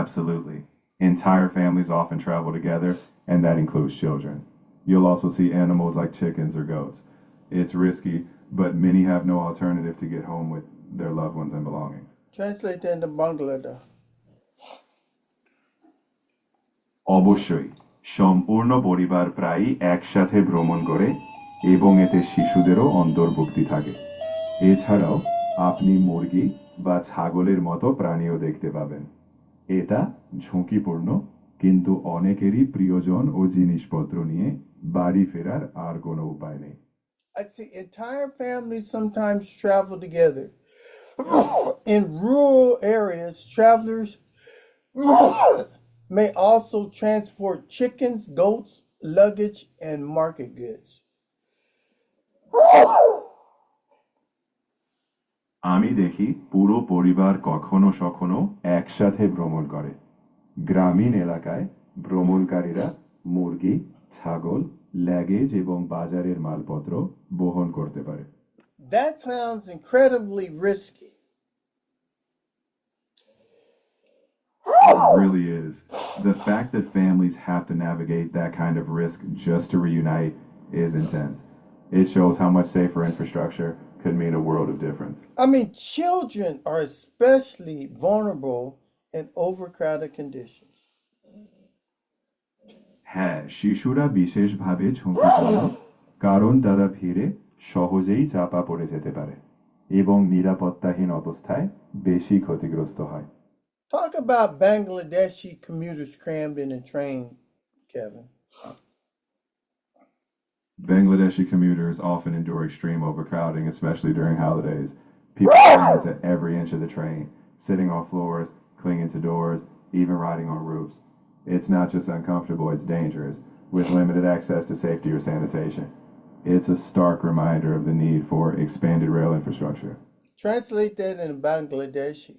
Absolutely. Entire families often travel together, and that includes children. You'll also see animals like chickens or goats. It's risky, but many have no alternative to get home with their loved ones and belongings. Translate that into Bangladesh. অবশ্যই সম্পূর্ণ পরিবার প্রায়ই একসাথে ভ্রমণ করে এবং এতে শিশুদেরও অন্তর্ভুক্তি থাকে। এছাড়াও আপনি মুরগি বা ছাগলের মতো প্রাণীও দেখতে পাবেন। এটা ঝুঁকিপূর্ণ, কিন্তু অনেকেরই প্রিয়জন ও জিনিসপত্র নিয়ে বাড়ি ফেরার আর কোনো উপায় নেই। I see entire families sometimes travel together. In rural areas, travelers may also transport chickens, goats, luggage, and market goods. আমি দেখি পুরো পরিবার কখনো সখনো একসাথে ভ্রমণ করে। গ্রামীণ এলাকায় ভ্রমণকারীরা মুরগি, ছাগল, ল্যাগেজ এবং বাজারের মালপত্র বহন করতে পারে। That sounds incredibly risky. It really is. The fact that families have to navigate that kind of risk just to reunite is intense. It shows how much safer infrastructure could mean a world of difference. I mean, children are especially vulnerable in overcrowded conditions. হ্যাঁ, শিশুরা বিশেষভাবে ঝুঁকিপূর্ণ, কারণ তারা ভিড়ে সহজেই চাপা পড়ে যেতে পারে এবং নিরাপত্তাহীন অবস্থায় বেশি ক্ষতিগ্রস্ত হয়। Talk about Bangladeshi commuters crammed in a train, Kevin. Bangladeshi commuters often endure extreme overcrowding, especially during holidays. People cling to every inch of the train, sitting on floors, clinging to doors, even riding on roofs. It's not just uncomfortable, it's dangerous, with limited access to safety or sanitation. It's a stark reminder of the need for expanded rail infrastructure. Translate that in Bangladeshi.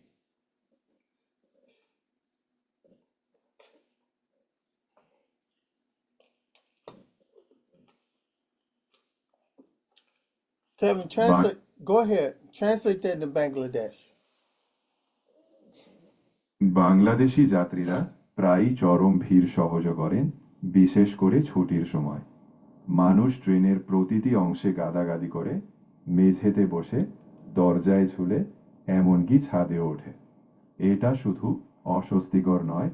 Kevin, translate. Go ahead. Translate that into Bangladesh. Bangladeshi যাত্রীরা প্রায়ই চরম ভিড় সহ্য করেন, বিশেষ করে ছুটির সময়। মানুষ ট্রেনের প্রতিটি অংশে গাদাগাদি করে, মেঝেতে বসে, দরজায় ঝুলে, এমনকি ছাদে ওঠে। এটা শুধু অস্বস্তিকর নয়,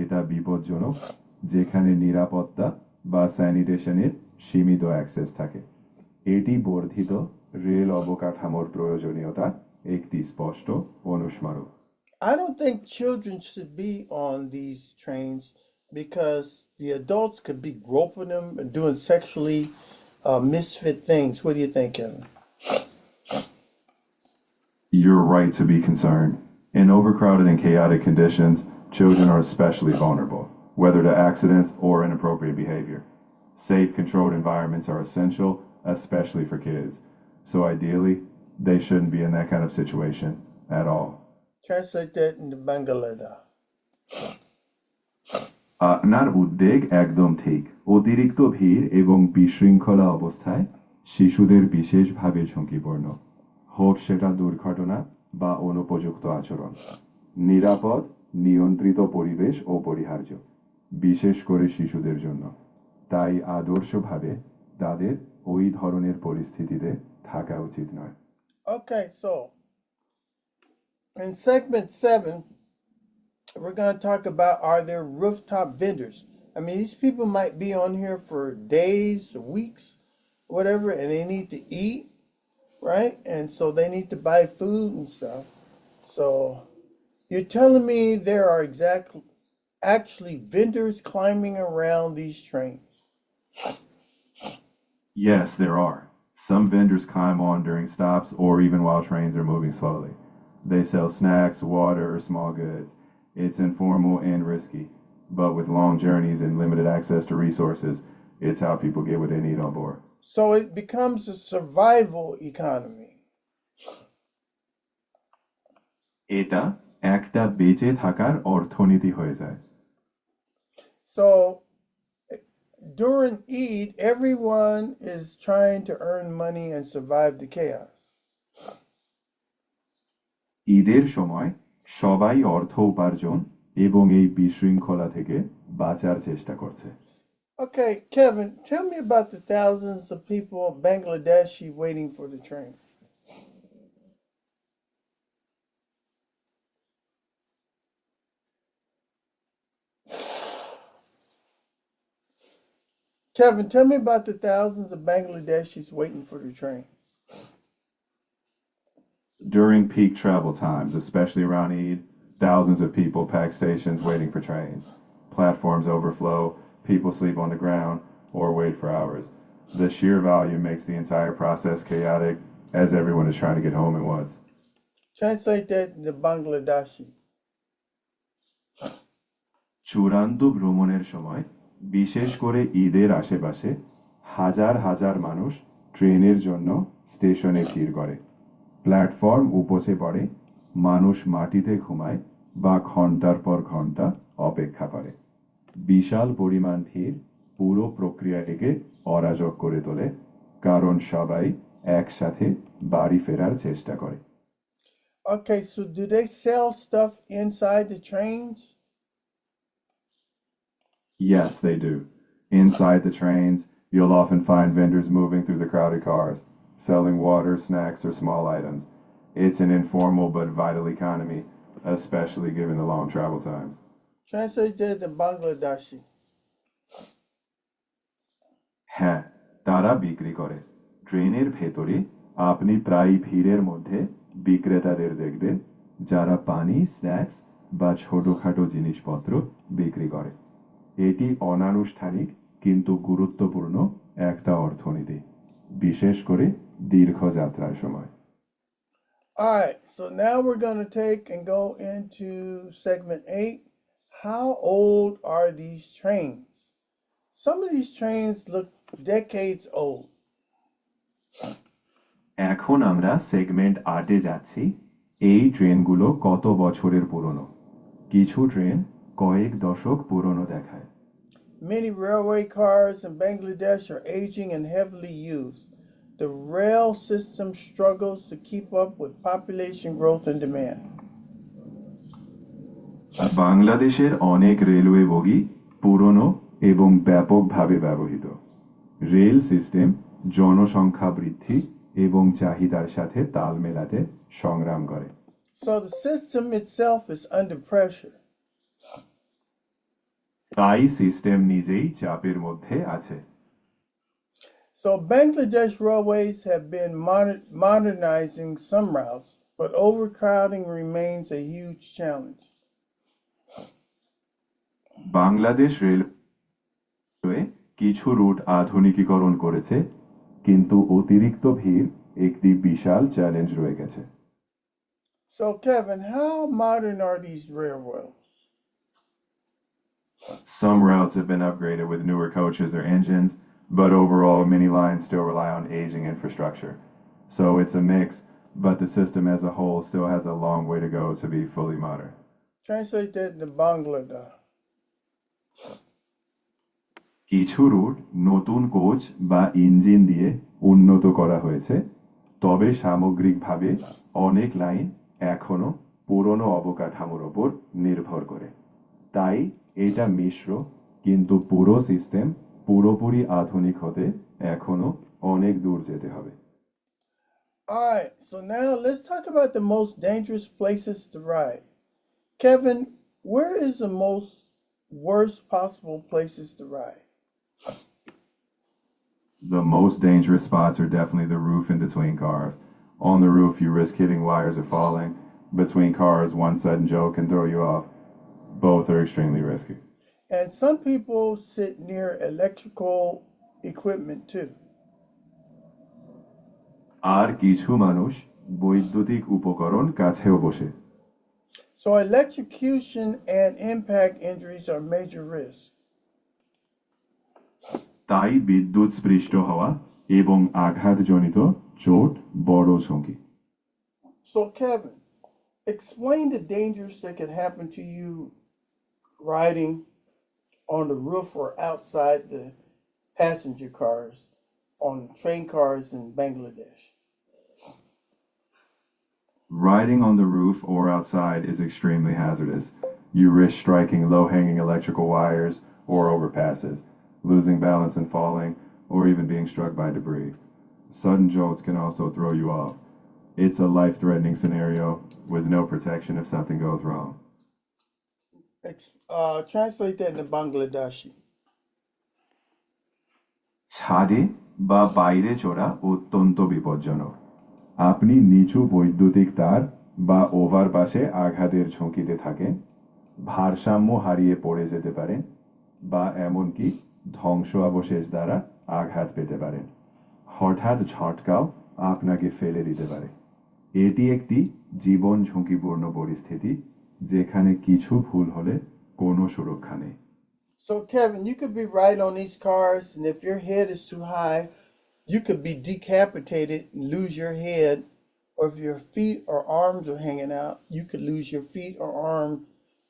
এটা বিপজ্জনক, যেখানে নিরাপত্তা বা স্যানিটেশনের সীমিত অ্যাক্সেস থাকে। এটি বর্ধিত রেল অবকাঠামোর প্রয়োজনীয়তা একটি স্পষ্ট অনুস্মারক। I don't think children should be on these trains because the adults could be groping them and doing sexually misfit things. What do you think, Kevin? You're right to be concerned. In overcrowded and chaotic conditions, children are especially vulnerable, whether to accidents or inappropriate behavior. Safe, controlled environments are essential, especially for kids. So ideally, they shouldn't be in that kind of situation at all. Translate that into Bangladesh. আপনার উদ্বেগ একদম ঠিক। অতিরিক্ত ভিড় এবং বিশৃঙ্খলা অবস্থায় শিশুদের বিশেষভাবে ঝুঁকিপূর্ণ, হোক সেটা দুর্ঘটনা বা অনুপযুক্ত আচরণ। নিরাপদ, নিয়ন্ত্রিত পরিবেশ অপরিহার্য, বিশেষ করে শিশুদের জন্য। তাই আদর্শভাবে তাদের ওই ধরনের পরিস্থিতিতে থাকা উচিত নয়। Okay, so in segment 7, we're going to talk about, are there rooftop vendors? I mean, these people might be on here for days, weeks, whatever, and they need to eat, right? And so they need to buy food and stuff. So you're telling me there are actually vendors climbing around these trains? Yes, there are. Some vendors climb on during stops or even while trains are moving slowly. They sell snacks, water, or small goods. It's informal and risky, but with long journeys and limited access to resources, it's how people get what they need on board. So it becomes a survival economy. এটা একটা বেঁচে থাকার অর্থনীতি হয়ে যায়। So during Eid, everyone is trying to earn money and survive the chaos. ঈদের সময় সবাই অর্থ উপার্জন এবং এই বিশৃঙ্খলা থেকে বাঁচার চেষ্টা করছে। Okay, Kevin, tell me about the thousands of people in Bangladeshi waiting for the train. Kevin, tell me about the thousands of Bangladeshis waiting for the train. During peak travel times, especially around Eid, thousands of people pack stations waiting for trains. Platforms overflow, people sleep on the ground, or wait for hours. The sheer volume makes the entire process chaotic, as everyone is trying to get home at once. Translate that into Bangladeshi. চূড়ান্ত ভ্রমণের সময়, বিশেষ করে ঈদের আশেপাশে, হাজার হাজার মানুষ ট্রেনের জন্য স্টেশনে ভিড় করে। প্ল্যাটফর্ম উপচে পড়ে, মানুষ মাটিতে ঘুমায় বা ঘন্টার পর ঘন্টা অপেক্ষা করে। বিশাল পরিমাণ ভিড় পুরো প্রক্রিয়াটিকে অরাজক করে তোলে, কারণ সবাই একসাথে বাড়ি ফেরার চেষ্টা করে। Okay, so do they sell stuff inside the trains? Yes, they do. Inside the trains, you'll often find vendors moving through the crowded cars, selling water, snacks, or small items. It's an informal but vital economy, especially given the long travel times. Translate that to Bangladeshi. হ্যাঁ, তারা বিক্রি করে। ট্রেনের ভেতরে আপনি প্রায় ভিড়ের মধ্যে বিক্রেতাদের দেখবেন, যারা পানি, স্ন্যাক্স বা ছোটখাটো জিনিসপত্র বিক্রি করে। এটি অনানুষ্ঠানিক কিন্তু গুরুত্বপূর্ণ একটা অর্থনীতি, বিশেষ করে দীর্ঘ যাত্রার সময়। All right, so now we're going to take and go into segment 8. How old are these trains? Some of these trains look decades old. এখন আমরা সেগমেন্ট 8-এ যাচ্ছি। এই ট্রেনগুলো কত বছরের পুরনো? কিছু ট্রেন কয়েক দশক পুরনো দেখায়। Many railway cars in Bangladesh are aging and heavily used. The rail system struggles to keep up with population growth and demand. বাংলাদেশের অনেক রেলওয়ে বগি পুরনো এবং ব্যাপকভাবে ব্যবহৃত। রেল সিস্টেম জনসংখ্যা বৃদ্ধি এবং চাহিদার সাথে তাল মেলাতে সংগ্রাম করে। So the system itself is under pressure. তাই সিস্টেম নিজেই চাপের মধ্যে আছে। So Bangladesh railways have been modernizing some routes, but overcrowding remains a huge challenge. Bangladesh railway কিছু রুট আধুনিকীকরণ করেছে, কিন্তু অতিরিক্ত ভিড় একটি বিশাল চ্যালেঞ্জ রয়ে গেছে। So Kevin, how modern are these railroads? Some routes have been upgraded with newer coaches or engines, but overall many lines still rely on aging infrastructure. So it's a mix, but the system as a whole still has a long way to go to be fully modern. Translate that to Bangladesh. কিছু root নতুন coach বা engine দিয়ে উন্নত করা হয়েছে, তবে সামগ্রিকভাবে অনেক লাইন এখনো পুরনো অবকাঠামোর ওপর নির্ভর করে। তাই এটা মিশ্র, কিন্তু পুরো সিস্টেম পুরোপুরি আধুনিক হতে এখনো অনেক দূর যেতে হবে। All right, so now let's talk about the most dangerous places to ride. Kevin, where is the most worst possible places to ride? The most dangerous spots are definitely the roof in between cars. On the roof, you risk hitting wires or falling. Between cars, one sudden jolt can throw you off. Both are extremely risky. And some people sit near electrical equipment too. আর কিছু মানুষ বৈদ্যুতিক উপকরণ কাছেও বসে। So electrocution and impact injuries are major risks. তাই বিদ্যুৎ স্পৃষ্ট হওয়া এবং আঘাতজনিত চোট বড় ঝুঁকি। So Kevin, explain the dangers that could happen to you riding on the roof or outside the passenger cars on train cars in Bangladesh. Riding on the roof or outside is extremely hazardous. You risk striking low-hanging electrical wires or overpasses, losing balance and falling, or even being struck by debris. Sudden jolts can also throw you off. It's a life-threatening scenario with no protection if something goes wrong. Translate that into Bangladeshi. ছাদে বা বাইরে চড়া অত্যন্ত বিপজ্জনক। আপনি নিচু বৈদ্যুতিক তার বা ওভারপাসে আঘাতের ঝুঁকিতে থাকেন, ভারসাম্য হারিয়ে পড়ে যেতে পারেন, বা এমনকি ধ্বংসাবশেষ দ্বারা আঘাত পেতে পারেন। হঠাৎ ঝটকাও আপনাকে ফেলে দিতে পারে। এটি একটি জীবন ঝুঁকিপূর্ণ পরিস্থিতি যেখানে কিছু ভুল হলে কোনো সুরক্ষা নেই। So Kevin, you could be riding on these cars, and if your head is too high, you could be decapitated and lose your head, or if your feet or arms are hanging out, you could lose your feet or arms,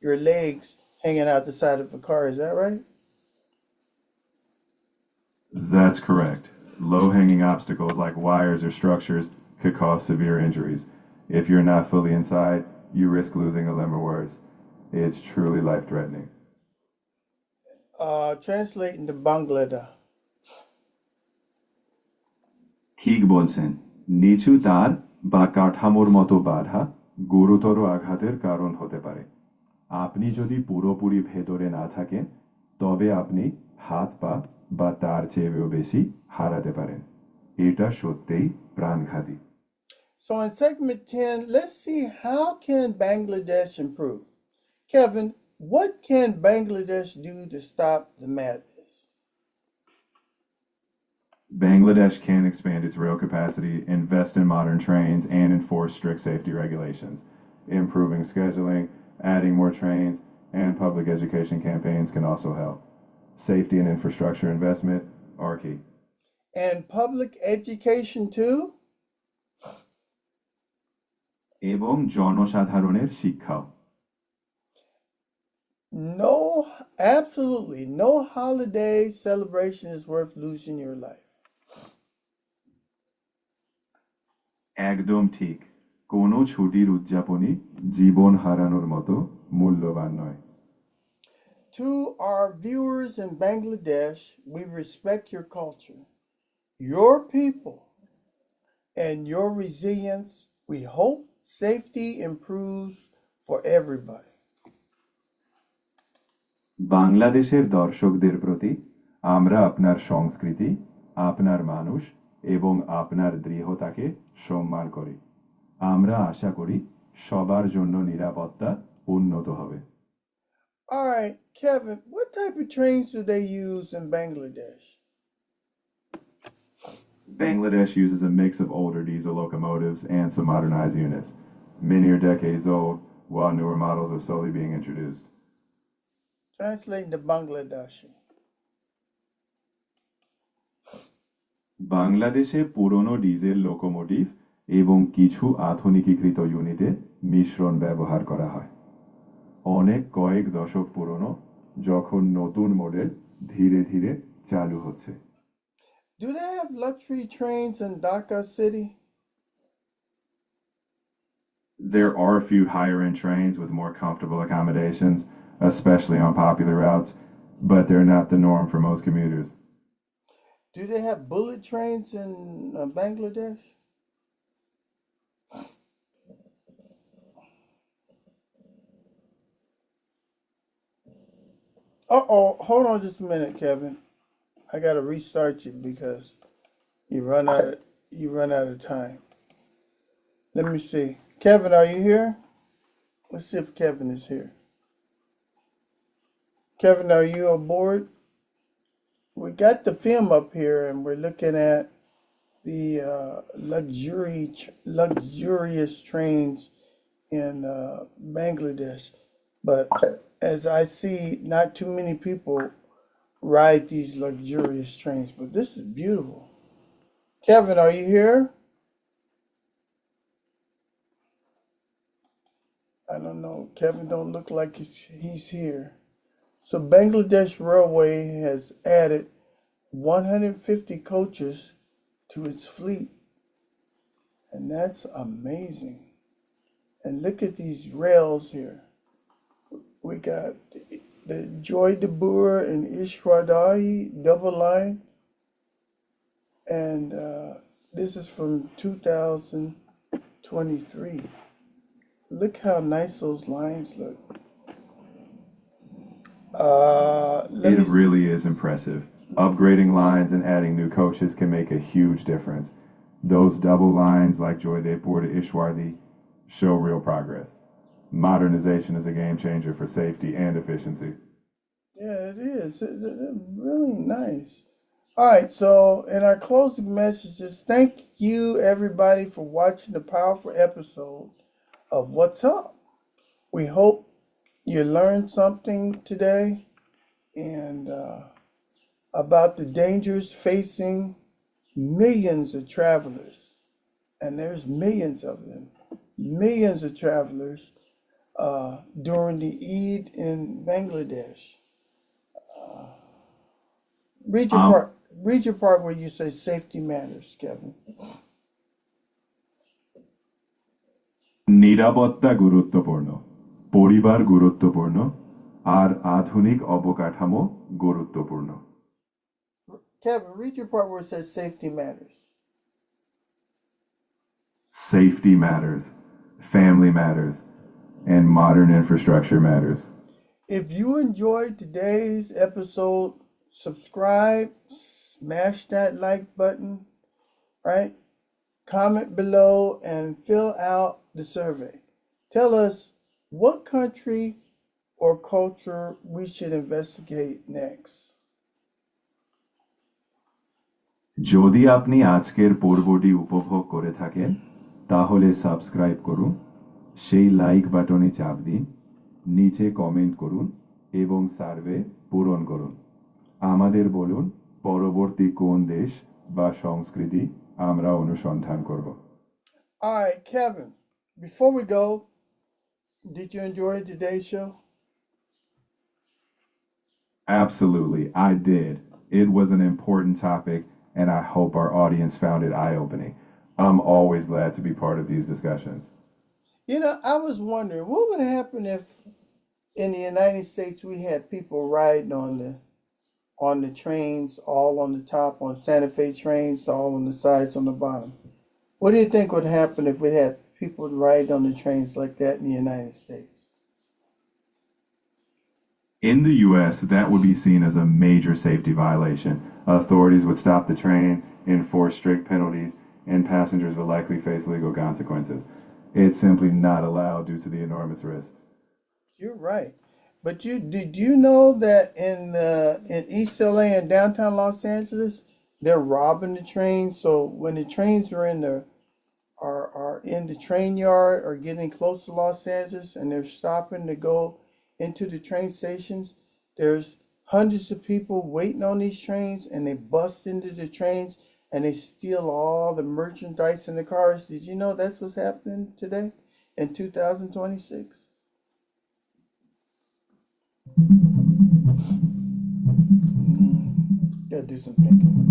your legs hanging out the side of the car. Is that right? That's correct. Low-hanging obstacles like wires or structures could cause severe injuries. If you're not fully inside, you risk losing a limb or worse. It's truly life-threatening. Translate into Bangladesh. ঠিক বলছেন, নিচু তার বা কাঠামোর মতো বাধা গুরুতর আঘাতের কারণ হতে পারে। আপনি যদি পুরোপুরি ভেতরে না থাকেন, তবে আপনি হাত পা বা তার চেয়েও বেশি হারাতে পারেন। এটা সত্যিই প্রাণঘাতী। So in segment 10, let's see how can Bangladesh improve. Kevin, what can Bangladesh do to stop the madness? Bangladesh can expand its rail capacity, invest in modern trains, and enforce strict safety regulations. Improving scheduling, adding more trains, and public education campaigns can also help. Safety and infrastructure investment are key. And public education too? এবং জনসাধারণের শিক্ষাও। No, absolutely no holiday celebration is worth losing your life. একদম ঠিক, কোনো ছুটির উদযাপনই জীবন হারানোর মতো মূল্যবান নয়। To our viewers in Bangladesh, we respect your culture, your people, and your resilience. We hope safety improves for everybody. বাংলাদেশের দর্শকদের প্রতি আমরা আপনার সংস্কৃতি, আপনার মানুষ এবং আপনার দৃঢ়তাকে সম্মান করি। আমরা আশা করি সবার জন্য নিরাপত্তা উন্নত হবে। All right, Kevin, what type of trains do they use in Bangladesh? Bangladesh uses a mix of older diesel locomotives and some modernized units. Many are decades old, while newer models are slowly being introduced. Translating to Bangladeshi. বাংলাদেশে পুরনো diesel locomotive এবং কিছু আধুনিকীকৃত ইউনিটে মিশ্রণ ব্যবহার করা হয়। অনেক কয়েক দশক পুরনো, যখন নতুন মডেল ধীরে ধীরে চালু হচ্ছে। Do they have luxury trains in Dhaka City? There are a few higher end trains with more comfortable accommodations, especially on popular routes, but they're not the norm for most commuters. Do they have bullet trains in Bangladesh? Uh-oh, hold on just a minute, Kevin. I gotta restart you because you run out of time. Let me see. Kevin, are you here? Let's see if Kevin is here. Kevin, are you aboard? We got the film up here and we're looking at the luxurious trains in Bangladesh. But as I see, not too many people ride these luxurious trains. But this is beautiful. Kevin, are you here? I don't know. Kevin don't look like he's here. So Bangladesh Railway has added 150 coaches to its fleet. And that's amazing. And look at these rails here. We got the Joy de Boer and Ishwadahi double line. And this is from 2023. Look how nice those lines look. It really is impressive. Upgrading lines and adding new coaches can make a huge difference. Those double lines like Joydepur to Ishwardi show real progress. Modernization is a game changer for safety and efficiency. Yeah, it is. It's really nice. All right, so in our closing messages, thank you everybody for watching the powerful episode of What's Up. We hope you learned something today and about the dangers facing millions of travelers. And there's millions of them, millions of travelers during the Eid in Bangladesh. Read your part. Read your part where you say safety matters, Kevin. নিরাপত্তা গুরুত্বপূর্ণ, পরিবার গুরুত্বপূর্ণ, আর আধুনিক অবকাঠামো গুরুত্বপূর্ণ. Kevin, read your part where it says safety matters. Safety matters, family matters, and modern infrastructure matters. If you enjoyed today's episode, subscribe, smash that like button, right? Comment below and fill out the survey. Tell us what country or culture we should investigate next. যদি আপনি আজকের পর্বটি উপভোগ করে থাকেন তাহলে subscribe করুন, সেই লাইক বাটনে চাপ দিন, নিচে কমেন্ট করুন এবং সার্ভে পূরণ করুন। আমাদের বলুন পরবর্তী কোন দেশ বা সংস্কৃতি আমরা অনুসন্ধান করব। All right, Kevin, before we go, did you enjoy today's show? Absolutely, I did. It was an important topic, and I hope our audience found it eye-opening. I'm always glad to be part of these discussions. You know, I was wondering what would happen if in the United States we had people riding on the trains, all on the top, on Santa Fe trains, all on the sides, on the bottom. What do you think would happen if we had people riding on the trains like that in the United States? In the U.S., that would be seen as a major safety violation. Authorities would stop the train, enforce strict penalties, and passengers would likely face legal consequences. It's simply not allowed due to the enormous risk. You're right. But did you know that in East LA and downtown Los Angeles, they're robbing the trains? So when the trains are in the train yard or getting close to Los Angeles and they're stopping to go into the train stations, there's hundreds of people waiting on these trains and they bust into the trains and they steal all the merchandise in the cars. Did you know that's what's happening today in 2026? Gotta do some thinking.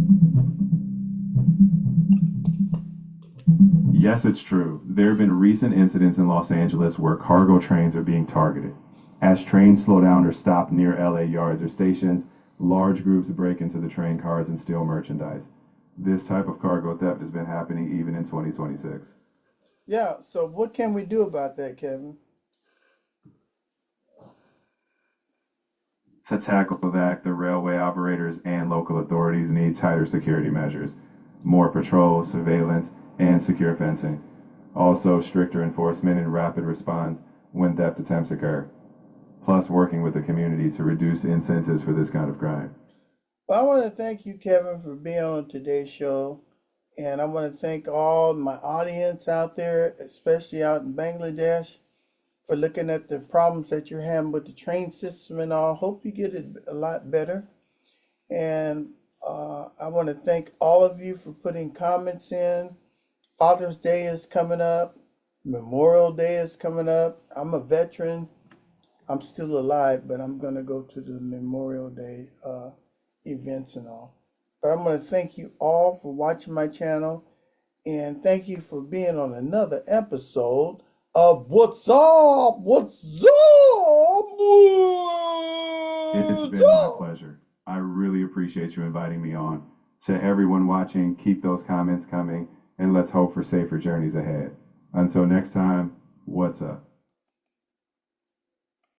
Yes, it's true. There have been recent incidents in Los Angeles where cargo trains are being targeted. As trains slow down or stop near LA yards or stations, large groups break into the train cars and steal merchandise. This type of cargo theft has been happening even in 2026. Yeah, so what can we do about that, Kevin? To tackle that, the railway operators and local authorities need tighter security measures, more patrols, surveillance, and secure fencing. Also, stricter enforcement and rapid response when theft attempts occur, plus working with the community to reduce incentives for this kind of crime. Well, I want to thank you, Kevin, for being on today's show. And I want to thank all my audience out there, especially out in Bangladesh, for looking at the problems that you're having with the train system and all. Hope you get it a lot better. And I want to thank all of you for putting comments in. Father's Day is coming up. Memorial Day is coming up. I'm a veteran. I'm still alive, but I'm going to go to the Memorial Day events and all. But I'm going to thank you all for watching my channel. And thank you for being on another episode of What's Up? What's Up? It's What's been my up? pleasure. I really appreciate you inviting me on. To everyone watching, keep those comments coming, and let's hope for safer journeys ahead. Until next time, what's up?